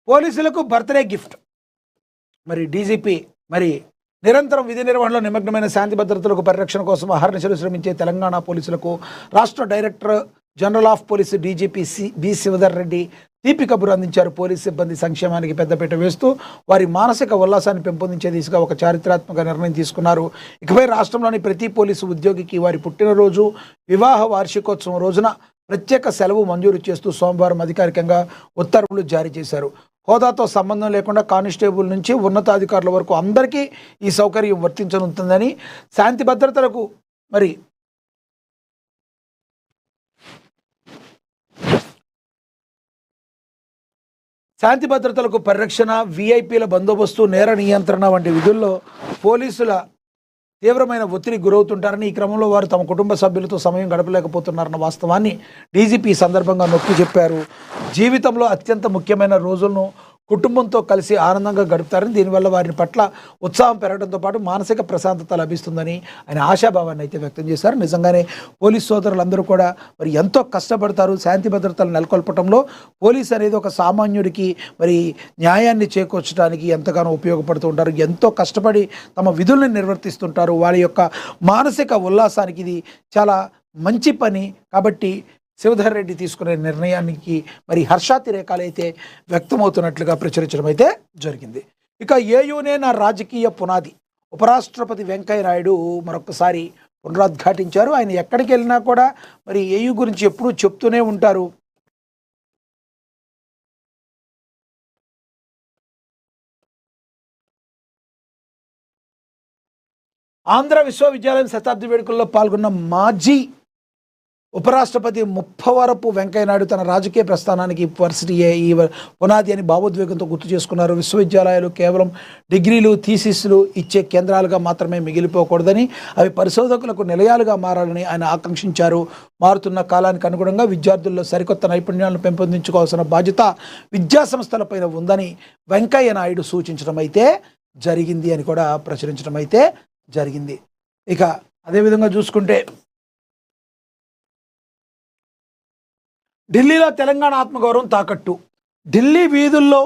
పోలీసులకు birthday gift. మరి DGP మరి నిరంతరం విధి నిర్వహణలో నిమగ్నమైన శాంతి భద్రతలకు పరిరక్షణ కోసం అహర్నిశలు శ్రమించే తెలంగాణ పోలీసులకు రాష్ట్ర director general of police DGP B Shivdhar Reddy తీపి కబురు అందించారు. పోలీసు సిబ్బంది సంక్షేమానికి పెద్దపీట వేస్తూ వారి మానసిక ఉల్లాసాన్ని పెంపొందించే దిశగా ఒక చారిత్రాత్మక నిర్ణయం తీసుకున్నారు. ఇకపై రాష్ట్రంలోని ప్రతి పోలీసు ఉద్యోగికి వారి పుట్టినరోజు, వివాహ వార్షికోత్సవం రోజున ప్రత్యేక సెలవు మంజూరు చేస్తూ సోమవారం అధికారికంగా ఉత్తర్వులు జారీ చేశారు. హోదాతో సంబంధం లేకుండా కానిస్టేబుల్ నుంచి ఉన్నతాధికారుల వరకు అందరికీ ఈ సౌకర్యం వర్తించనుంటుందని, శాంతి భద్రతలకు శాంతి భద్రతలకు పరిరక్షణ, వీఐపీల బందోబస్తు, నేర నియంత్రణ వంటి విధుల్లో పోలీసుల తీవ్రమైన ఒత్తిడికి గురవుతుంటారని, ఈ క్రమంలో వారు తమ కుటుంబ సభ్యులతో సమయం గడపలేకపోతున్నారన్న వాస్తవాన్ని డీజీపీ సందర్భంగా నొక్కి చెప్పారు. జీవితంలో అత్యంత ముఖ్యమైన రోజులను కుటుంబంతో కలిసి ఆనందంగా గడుపుతారని, దీనివల్ల వారి పట్ల ఉత్సాహం పెరగడంతో పాటు మానసిక ప్రశాంతత లభిస్తుందని ఆయన ఆశాభావాన్ని అయితే వ్యక్తం చేశారు. నిజంగానే పోలీస్ సోదరులందరూ కూడా ఎంతో కష్టపడతారు. శాంతి భద్రతలు నెలకొల్పడంలో పోలీస్ అనేది ఒక సామాన్యుడికి న్యాయాన్ని చేకూర్చడానికి ఎంతగానో ఉపయోగపడుతూ ఉంటారు. ఎంతో కష్టపడి తమ విధుల్ని నిర్వర్తిస్తుంటారు. వారి యొక్క మానసిక ఉల్లాసానికి ఇది చాలా మంచి పని. కాబట్టి శివధర్ రెడ్డి తీసుకునే నిర్ణయానికి హర్షాతిరేకాలు అయితే వ్యక్తమవుతున్నట్లుగా ప్రచురించడం అయితే జరిగింది. ఇక ఏయూనే నా రాజకీయ పునాది, ఉపరాష్ట్రపతి వెంకయ్య నాయుడు మరొకసారి పునరుద్ఘాటించారు. ఆయన ఎక్కడికి వెళ్ళినా కూడా ఏయూ గురించి ఎప్పుడూ చెప్తూనే ఉంటారు. ఆంధ్ర విశ్వవిద్యాలయం శతాబ్ది వేడుకల్లో పాల్గొన్న మాజీ ఉపరాష్ట్రపతి ముప్పవరపు వెంకయ్యనాయుడు తన రాజకీయ ప్రస్థానానికి యూనివర్సిటీయే ఈ పునాది అని భావోద్వేగంతో గుర్తు చేసుకున్నారు. విశ్వవిద్యాలయాలు కేవలం డిగ్రీలు, థీసిస్లు ఇచ్చే కేంద్రాలుగా మాత్రమే మిగిలిపోకూడదని, అవి పరిశోధకులకు నిలయాలుగా మారాలని ఆయన ఆకాంక్షించారు. మారుతున్న కాలానికి అనుగుణంగా విద్యార్థుల్లో సరికొత్త నైపుణ్యాలను పెంపొందించుకోవాల్సిన బాధ్యత విద్యాసంస్థలపైన ఉందని వెంకయ్య నాయుడు సూచించడం అయితే జరిగింది అని కూడా ప్రచురించడం అయితే జరిగింది. ఇక అదేవిధంగా చూసుకుంటే ఢిల్లీలో తెలంగాణ ఆత్మగౌరవం తాకట్టు. ఢిల్లీ వీధుల్లో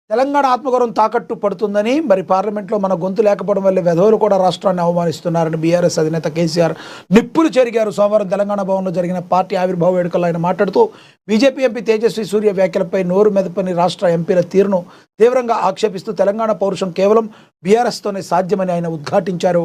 తెలంగాణ ఆత్మగౌరవం తాకట్టు పడుతుందని, పార్లమెంట్లో మన గొంతు లేకపోవడం వల్ల వెధవులు కూడా రాష్ట్రాన్ని అవమానిస్తున్నారని బీఆర్ఎస్ అధినేత కేసీఆర్ నిప్పులు చెరిగారు. సోమవారం తెలంగాణ భవన్లో జరిగిన పార్టీ ఆవిర్భావ వేడుకల్లో ఆయన మాట్లాడుతూ బీజేపీ ఎంపీ తేజస్వి సూర్య వ్యాఖ్యలపై నోరు మెదపని రాష్ట్ర ఎంపీల తీరును తీవ్రంగా ఆక్షేపిస్తూ తెలంగాణ పౌరుషం కేవలం బీఆర్ఎస్తోనే సాధ్యమని ఆయన ఉద్ఘాటించారు.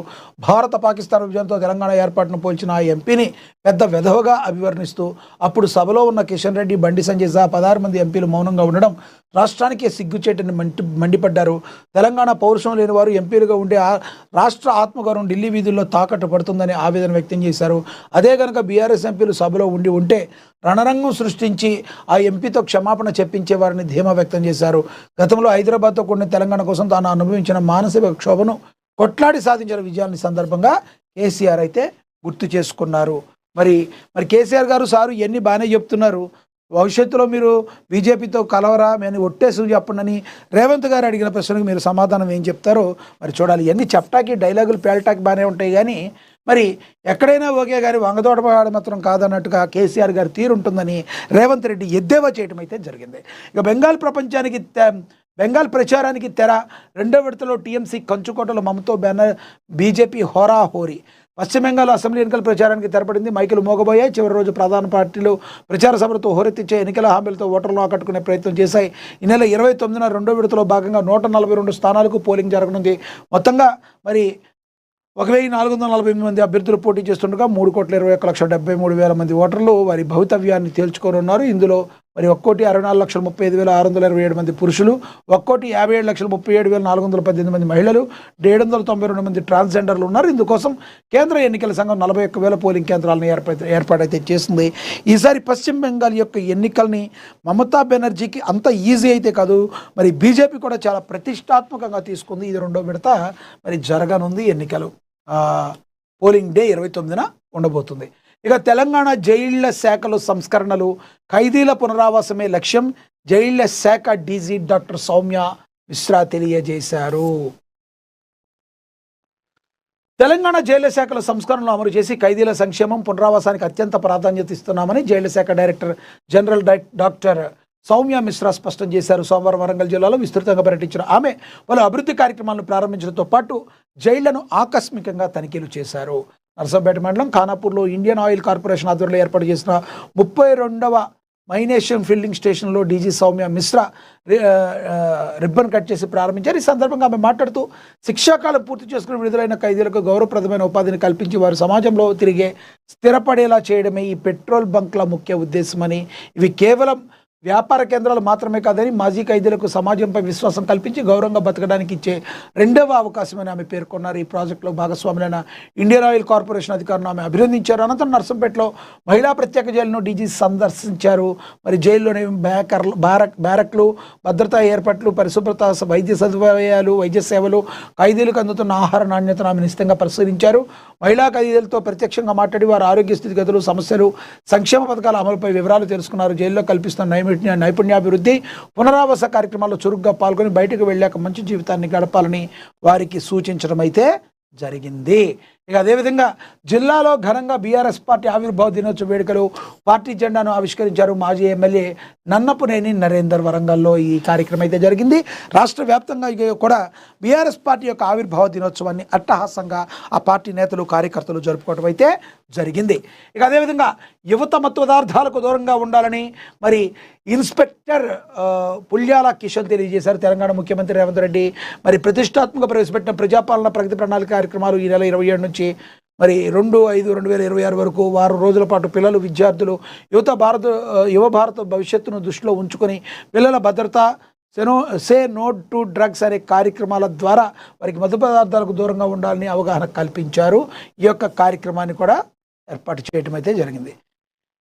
భారత పాకిస్తాన్ విభజనతో తెలంగాణ ఏర్పాటును పోల్చిన ఆ ఎంపీని పెద్ద వెధవగా అభివర్ణిస్తూ అప్పుడు సభలో ఉన్న కిషన్ రెడ్డి, బండి సంజయ్ సహా 16 మంది ఎంపీలు మౌనంగా ఉండడం రాష్ట్రానికే సిగ్గుచేటని మండిపడ్డారు. తెలంగాణ పౌరుషం లేని వారు ఎంపీలుగా ఉండే రాష్ట్ర ఆత్మగౌరవం ఢిల్లీ వీధుల్లో తాకట్టు పడుతుందని ఆవేదన వ్యక్తం చేశారు. అదే కనుక బీఆర్ఎస్ ఎంపీలు సభలో ఉంటే రణరంగం సృష్టించి ఆ ఎంపీతో క్షమాపణ చెప్పించేవారని ధీమా వ్యక్తం చేశారు. గతంలో హైదరాబాద్తో కూడిన తెలంగాణ కోసం తాను అనుభవించిన మానసిక క్షోభను కొట్లాడి సాధించిన విజయాన్ని సందర్భంగా కేసీఆర్ అయితే గుర్తు చేసుకున్నారు. మరి కేసీఆర్ గారు సారు ఇవన్నీ బాగానే చెప్తున్నారు, భవిష్యత్తులో మీరు బీజేపీతో కలవరా అని ఒట్టేసి చెప్పండి రేవంత్ గారు అడిగిన ప్రశ్నకు మీరు సమాధానం ఏం చెప్తారో చూడాలి. ఇవన్నీ చెప్టాకి డైలాగులు పేల్టాకి బాగానే ఉంటాయి, కానీ ఎక్కడైనా ఓకే కానీ వంగదోటపాడు మాత్రం కాదన్నట్టుగా కేసీఆర్ గారి తీరు ఉంటుందని రేవంత్ రెడ్డి ఎద్దేవా చేయడం అయితే జరిగింది. ఇక బెంగాల్ ప్రచారానికి తెర. 2వ విడతలో టీఎంసీ కంచుకోటలో మమతో బెనర్జీ బీజేపీ హోరాహోరీ. పశ్చిమ బెంగాల్ అసెంబ్లీ ఎన్నికల ప్రచారానికి తెరపడింది. మైకులు మోగబోయాయి. చివరి రోజు ప్రధాన పార్టీలు ప్రచార సభలతో హోరెత్తించే ఎన్నికల హామీలతో ఓటర్లను ఆకట్టుకునే ప్రయత్నం చేశాయి. ఈ నెల 29న 2వ విడతలో భాగంగా 142 స్థానాలకు పోలింగ్ జరగనుంది. మొత్తంగా 1448 మంది అభ్యర్థులు పోటీ చేస్తుండగా 3,21,73,000 మంది ఓటర్లు వారి భవితవ్యాన్ని తేల్చుకోనున్నారు. ఇందులో 1,64,35,627 మంది పురుషులు, 1,57,37,418 మంది మహిళలు, 792 మంది ట్రాన్స్జెండర్లు ఉన్నారు. ఇందుకోసం కేంద్ర ఎన్నికల సంఘం 41,000 పోలింగ్ కేంద్రాలను ఏర్పాటైతే చేసింది. ఈసారి పశ్చిమ బెంగాల్ యొక్క ఎన్నికల్ని మమతా బెనర్జీకి అంత ఈజీ అయితే కాదు, బీజేపీ కూడా చాలా ప్రతిష్టాత్మకంగా తీసుకుంది. ఇది 2వ విడత జరగనుంది. ఎన్నికలు పోలింగ్ డే 29న ఉండబోతుంది. ఇక తెలంగాణ జైళ్ల శాఖలో సంస్కరణలు, ఖైదీల పునరావాసమే లక్ష్యం జైళ్ల శాఖ డీజీ డాక్టర్ సౌమ్య మిశ్రా తెలియజేశారు. తెలంగాణ జైళ్ల శాఖల సంస్కరణలు అమలు చేసి ఖైదీల సంక్షేమం, పునరావాసానికి అత్యంత ప్రాధాన్యత ఇస్తున్నామని జైళ్ల శాఖ director general doctor Soumya Mishra స్పష్టం చేశారు. సోమవారం వరంగల్ జిల్లాలో విస్తృతంగా పర్యటించిన ఆమె పలు అభివృద్ధి కార్యక్రమాలను ప్రారంభించడంతో పాటు జైళ్లను ఆకస్మికంగా తనిఖీలు చేశారు. నర్సంపేట మండలం ఖానాపూర్లో ఇండియన్ ఆయిల్ కార్పొరేషన్ ఆధ్వర్యంలో ఏర్పాటు చేసిన 32వ మైనేషన్ ఫిల్లింగ్ స్టేషన్లో DG Soumya Mishra ribbon cut చేసి ప్రారంభించారు. ఈ సందర్భంగా ఆమె మాట్లాడుతూ శిక్షాకాలం పూర్తి చేసుకుని విడుదలైన ఖైదీలకు గౌరవప్రదమైన ఉపాధిని కల్పించి వారు సమాజంలో తిరిగే స్థిరపడేలా చేయడమే ఈ పెట్రోల్ బంక్ల ముఖ్య ఉద్దేశమని, ఇవి కేవలం వ్యాపార కేంద్రాలు మాత్రమే కాదని మాజీ ఖైదీలకు సమాజంపై విశ్వాసం కల్పించి గౌరవంగా బతకడానికి ఇచ్చే రెండవ అవకాశమని ఆమె పేర్కొన్నారు. ఈ ప్రాజెక్టులో భాగస్వాములైన ఇండియన్ ఆయిల్ కార్పొరేషన్ అధికారులను ఆమె అభినందించారు. అనంతరం నర్సంపేటలో మహిళా ప్రత్యేక జైలును డీజీ సందర్శించారు. మరి జైల్లోని బ్యారక్లు, భద్రతా ఏర్పాట్లు, పరిశుభ్రత, వైద్య సదుపాయాలు, వైద్య సేవలు, ఖైదీలకు అందుతున్న ఆహార నాణ్యతను ఆమె నిశ్చితంగా పరిశీలించారు. మహిళా ఖైదీలతో ప్రత్యక్షంగా మాట్లాడి వారి ఆరోగ్య స్థితిగతులు, సమస్యలు, సంక్షేమ పథకాల అమలుపై వివరాలు తెలుసుకున్నారు. జైల్లో కల్పిస్తున్న నైపుణ్యాభివృద్ధి, పునరావాస కార్యక్రమాల్లో చురుగ్గా పాల్గొని బయటకు వెళ్ళాక మంచి జీవితాన్ని గడపాలని వారికి సూచించడం అయితే జరిగింది. ఇక అదేవిధంగా జిల్లాలో ఘనంగా బీఆర్ఎస్ పార్టీ ఆవిర్భావ దినోత్సవ వేడుకలు, పార్టీ జెండాను ఆవిష్కరించారు. మాజీ ఎమ్మెల్యే నన్నపునేని నరేందర్. వరంగల్లో ఈ కార్యక్రమం అయితే జరిగింది. రాష్ట్ర వ్యాప్తంగా కూడా బీఆర్ఎస్ పార్టీ యొక్క ఆవిర్భావ దినోత్సవాన్ని అట్టహాసంగా ఆ పార్టీ నేతలు, కార్యకర్తలు జరుపుకోవడం అయితే జరిగింది. ఇక అదేవిధంగా యువత మత్తు పదార్థాలకు దూరంగా ఉండాలని మరి ఇన్స్పెక్టర్ పుల్యాల కిషన్ తెలియజేశారు. తెలంగాణ ముఖ్యమంత్రి రేవంత్ రెడ్డి మరి ప్రతిష్టాత్మక ప్రవేశపెట్టిన ప్రజాపాలన ప్రగతి ప్రణాళిక కార్యక్రమాలు ఈ నెల 27 నుంచి మరి 2/5/2026 వరకు వారం రోజుల పాటు పిల్లలు, విద్యార్థులు, యువ భారత భవిష్యత్తును దృష్టిలో ఉంచుకొని పిల్లల భద్రత, సే నో టు డ్రగ్స్ అనే కార్యక్రమాల ద్వారా వారికి మత్తు పదార్థాలకు దూరంగా ఉండాలని అవగాహన కల్పించారు. ఈ యొక్క కార్యక్రమాన్ని కూడా ఏర్పాటు చేయడం అయితే జరిగింది.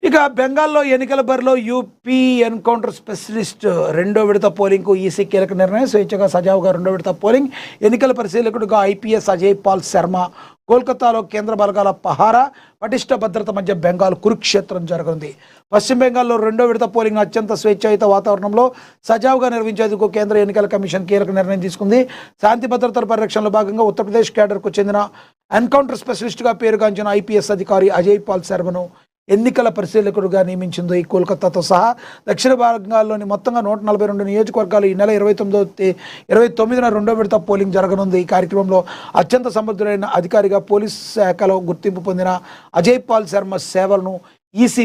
ఇక బెంగాల్లో ఎన్నికల బరిలో యూపీ ఎన్కౌంటర్ స్పెషలిస్ట్ రెండో విడత పోలింగ్కు ఈసీ కీలక నిర్ణయం. స్వేచ్ఛగా సజావుగా రెండో విడత పోలింగ్. ఎన్నికల పరిశీలకుడుగా ఐపీఎస్ అజయ్ పాల్ శర్మ. కోల్కతాలో కేంద్ర బలగాల పహారా, పటిష్ట భద్రత మధ్య బెంగాల్ కురుక్షేత్రం జరగనుంది. పశ్చిమ బెంగాల్లో రెండో విడత పోలింగ్ అత్యంత స్వేచ్ఛాయుత వాతావరణంలో సజావుగా నిర్వహించేందుకు కేంద్ర ఎన్నికల కమిషన్ కీలక నిర్ణయం తీసుకుంది. శాంతి భద్రతల పరిరక్షణలో భాగంగా ఉత్తరప్రదేశ్ క్యాడర్కు చెందిన ఎన్కౌంటర్ స్పెషలిస్టుగా పేరుగాంచిన ఐపీఎస్ అధికారి అజయ్ పాల్ శర్మను ఎన్నికల పరిశీలకుడుగా నియమించింది. ఈ కోల్కతాతో సహా దక్షిణ భాగాల్లోని మొత్తంగా 142 నియోజకవర్గాలు ఈ నెల 29న రెండో విడత పోలింగ్ జరగనుంది. ఈ కార్యక్రమంలో అత్యంత సమర్థులైన అధికారిగా పోలీస్ శాఖలో గుర్తింపు పొందిన అజయ్ పాల్ శర్మ సేవలను ఈసీ